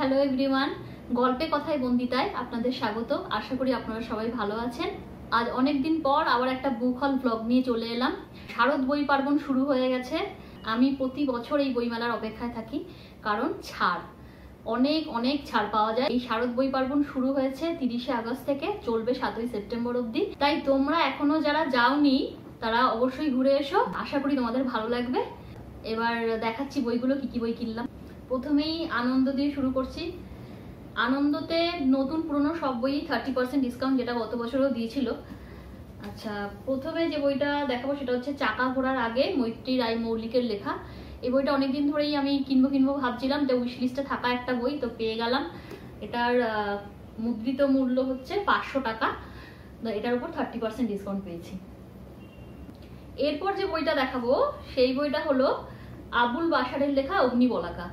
Hello everyone, গল্পে কথায় বন্দিতায় আপনাদের স্বাগত। আশা করি আপনারা সবাই ভালো আছেন। আজ অনেক দিন পর আবার একটা বুক হল ব্লগ নিয়ে চলে এলাম। শারদ বই পার্বণ শুরু হয়ে গেছে। আমি প্রতি বছর এই বইমেলার অপেক্ষায় থাকি, কারণ ছাড় অনেক অনেক ছাড় পাওয়া যায়। এই শারদ বই পার্বণ শুরু হয়েছে 30শে আগস্ট থেকে, চলবে 7ই সেপ্টেম্বর অবধি। তাই তোমরা এখনো যারা যাওনি তারা অবশ্যই ঘুরে এসো, আশা করি তোমাদের ভালো লাগবে। এবার দেখাচ্ছি বইগুলো, কি কি বই কিনলাম। প্রথমেই আনন্দ দিয়ে শুরু করছি। আনন্দতে নতুন পুরনো সব বই 30% ডিসকাউন্ট, যেটা গত বছরও দিয়েছিল। আচ্ছা, প্রথমে যে বইটা দেখাবো সেটা হচ্ছে চাকা ঘোরার আগে, মৈত্রী রায় মৌলিকের লেখা। এই বইটা অনেকদিন ধরেই আমি কিনবো ভাবছিলাম, যে উইশ লিস্টে থাকা একটা বই, তো পেয়ে গেলাম। এটার মুদ্রিত মূল্য হচ্ছে 500 টাকা, এটার উপর 30% ডিসকাউন্ট পেয়েছি। এরপর যে বইটা দেখাবো সেই বইটা হলো আবুল বাশারের লেখা অগ্নিবলাকা।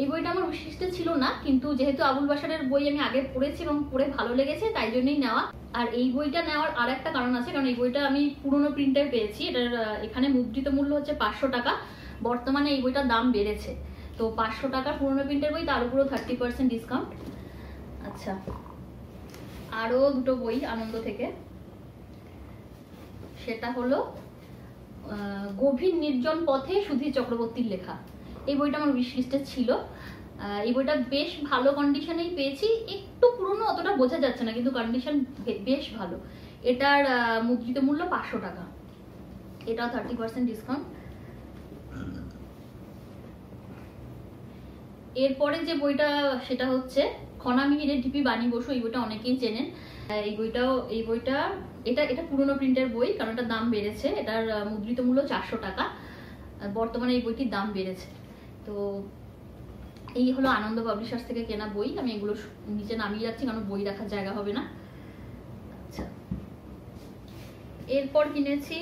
এই বইটা আমার উইশ লিস্টে ছিল না, কিন্তু যেহেতু আবুল বাশারের বই আমি আগে পড়েছি এবং পড়ে ভালো লেগেছে, তাই জন্যই নেওয়া। আর এই বইটা নেওয়ার আর একটা কারণ আছে, কারণ এই বইটা আমি পুরনো প্রিন্টে পেয়েছি। এটার এখানে মুদ্রিত মূল্য হচ্ছে 500 টাকা। বর্তমানে এই বইটার দাম বেড়েছে, তো 500 টাকার পুরনো প্রিন্টের বই, তার উপরও 30% ডিসকাউন্ট। আচ্ছা, আরও দুটো বই আনন্দ থেকে, সেটা হলো গভীর নির্জন পথে সুধীর চক্রবর্তীর লেখা। এই বইটা আমার উইশ লিস্টে ছিল। এই বইটা বেশ ভালো কন্ডিশনেই পেয়েছি। একটু পুরনো, অতটা বোঝা যাচ্ছে না, কিন্তু কন্ডিশন বেশ ভালো। এটার মুদ্রিত মূল্য 500 টাকা, এটাও 30% ডিসকাউন্ট। এরপরে যে বইটা সেটা হচ্ছে খনা মিহিরের ঢিপি বাণী বসু। এই বইটা অনেকেই চেনেন। এই বইটা এটা পুরনো প্রিন্টের বই, কারণ এটার দাম বেড়েছে। এটার মুদ্রিত মূল্য 400 টাকা। বর্তমানে এই বইটির দাম বেড়েছে। তো এই হলো আনন্দ পাবলিশার্স থেকে কেনা বই। আমি এগুলো নিচে নামিয়ে যাচ্ছি, কারণ বই রাখার জায়গা হবে না। আচ্ছা, এরপর কিনেছি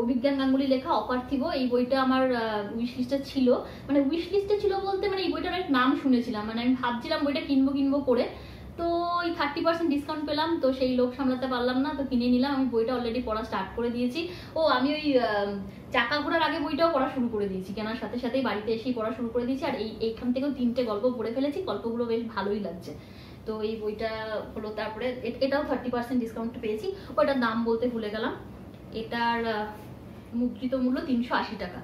অভিজ্ঞান গাঙ্গুলি লেখা অপার্থিব। এই বইটা আমার উইশ লিস্টে ছিল, মানে উইশ লিস্টে ছিল বলতে, মানে এই বইটার এক নাম শুনেছিলাম, মানে আমি ভাবছিলাম বইটা কিনবো করে, তো এই 30% ডিসকাউন্ট পেলাম, তো সেই লোভ সামলাতে পারলাম না, তো কিনে নিলাম। আমি বইটা অলরেডি পড়া স্টার্ট করে দিয়েছি। ও, আমি ওই চাকা ঘোরার আগে বইটাও পড়া শুরু করে দিয়েছি, কেনার সাথে সাথেই বাড়িতে এসেই পড়া শুরু করে দিয়েছি। আর এইখান থেকেও 3টে গল্প পড়ে ফেলেছি, গল্পগুলো বেশ ভালোই লাগছে। তো এই বইটা হলো, তারপরে এটাও 30% ডিসকাউন্ট পেয়েছি। ওইটার দাম বলতে ভুলে গেলাম। এটার মুদ্রিত মূল্য 380 টাকা।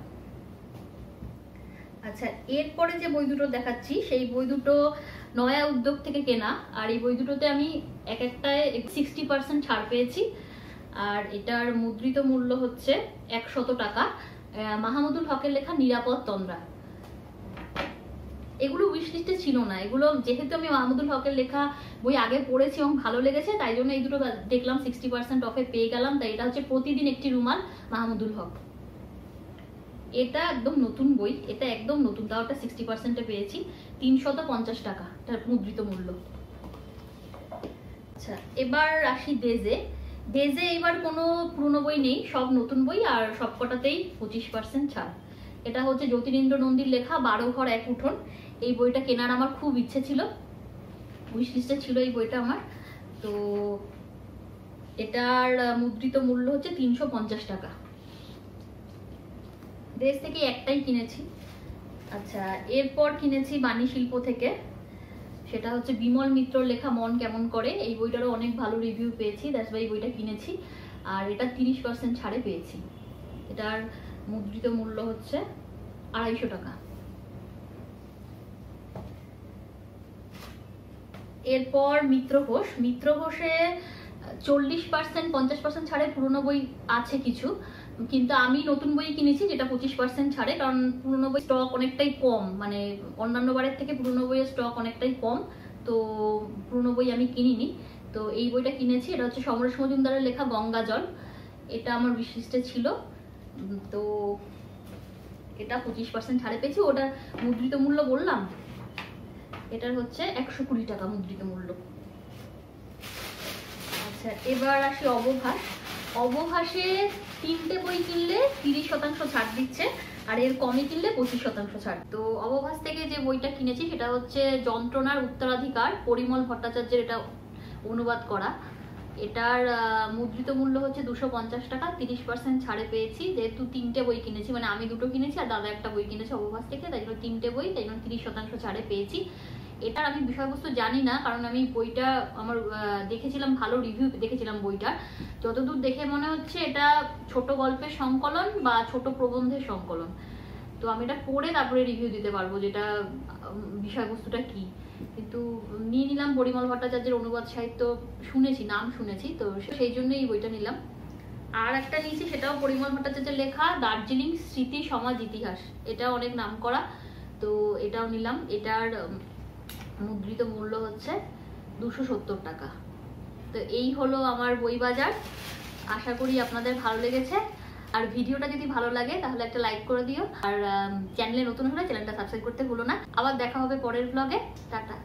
আচ্ছা, এরপরে যে বই দুটো দেখাচ্ছি সেই বই দুটো নয়া উদ্যোগ থেকে কেনা। আর এই বই দুটোতে আমি একটায় 60% ছাড় পেয়েছি। আর এটার মুদ্রিত মূল্য হচ্ছে 100 টাকা। মাহমুদুল হকের লেখা নিরাপদ তন্দ্রা। এগুলো উইশ লিস্টে ছিল না। এগুলো যেহেতু আমি মাহমুদুল হকের লেখা বই আগে পড়েছি এবং ভালো লেগেছে, তাই জন্য এই দুটো দেখলাম 60% অফে পেয়ে গেলাম। তাই এটা হচ্ছে প্রতিদিন একটি রুমাল, মাহমুদুল হক। এটা একদম নতুন বই, এটা একদম নতুন, তাও একটা 60%-এ পেয়েছি। 350 টাকা তার মুদ্রিত মূল্য। আচ্ছা, এবার আসি দেজে। এবার কোনো পুরনো বই নেই, সব নতুন বই, আর সবকটাতেই 25% ছাড়। এটা হচ্ছে জ্যোতিরিন্দ্র নন্দীর লেখা 12 ঘর 1 উঠোন। এই বইটা কেনার আমার খুব ইচ্ছে ছিল, উইশ লিস্টে ছিল এই বইটা আমার। তো এটার মুদ্রিত মূল্য হচ্ছে 350 টাকা। দেশ থেকে একটাই কিনেছি। আচ্ছা, এরপর কিনেছি বাণী শিল্প থেকে, সেটা হচ্ছে বিমল মিত্রর লেখা মন কেমন করে। এই বইটারও অনেক ভালো রিভিউ পেয়েছি, দ্যাটস ওয়াই এই বইটা কিনেছি। আর এটা 30% ছাড়ে পেয়েছি। এটার মুদ্রিত মূল্য হচ্ছে 250 টাকা। এরপর মিত্র ঘোষে 40% 50% ছাড়ে পুরনো বই আছে কিছু, কিন্তু আমি নতুন বই কিনেছি যেটা 25% ছাড়ে, কারণ পুরনো বই স্টক অনেকটাই কম, মানে অন্যান্য বারের থেকে পুরনো বইয়ের স্টক অনেকটাই কম, তো পুরনো বই আমি কিনিনি। তো এই বইটা কিনেছি। এটা হচ্ছে সমরেশ মজুমদারের লেখা গঙ্গা জল। এটা আমার উইশ লিস্টে ছিল, তো এটা 25% ছাড়ে পেয়েছি। ওটা মুদ্রিত মূল্য বললাম, এটার হচ্ছে 120 টাকা মুদ্রিত মূল্য। আচ্ছা, এবার আসি অবভাসে 3টে বই কিনলে 30% ছাড় দিচ্ছে, আর এর কমে কিনলে 25% ছাড়। তো অবভাস থেকে যে বইটা কিনেছি সেটা হচ্ছে যন্ত্রণার উত্তরাধিকার, পরিমল ভট্টাচার্যের এটা অনুবাদ করা। এটার মুদ্রিত মূল্য হচ্ছে 250 টাকা, 30% ছাড়ে পেয়েছি। যেহেতু 3টে বই কিনেছি, মানে আমি 2টো কিনেছি আর দাদা একটা বই কিনেছে অবভাস থেকে, তাই জন্য 3টে বই, তাই জন্য 30% ছাড়ে পেয়েছি। এটার আমি বিষয়বস্তু জানি না, কারণ আমি বইটা আমার দেখেছিলাম, ভালো রিভিউ দেখেছিলাম বইটার। যতদূর দেখে মনে হচ্ছে এটা ছোট গল্পের সংকলন বা ছোট প্রবন্ধের সংকলন। তো আমি এটা পড়ে তারপরে রিভিউ দিতে পারবো যেটা বিষয়বস্তুটা কি। কিন্তু নিয়ে নিলাম পরিমল ভট্টাচার্যের অনুবাদ সাহিত্য, শুনেছি, নাম শুনেছি, তো সেই জন্য এই বইটা নিলাম। আর একটা নিয়েছি, সেটাও পরিমল ভট্টাচার্যের লেখা, দার্জিলিং স্মৃতি সমাজ ইতিহাস। এটা অনেক নাম করা, তো এটাও নিলাম। এটার মুদ্রিত মূল্য হচ্ছে 270 টাকা। তো এই হলো আমার বই বাজার। আশা করি আপনাদের ভালো লেগেছে। আর ভিডিওটা যদি ভালো লাগে তাহলে একটা লাইক করে দিও, আর চ্যানেলে নতুন হলে চ্যানেলটা সাবস্ক্রাইব করতে ভুলো না। আবার দেখা হবে পরের ব্লগে। টাটা।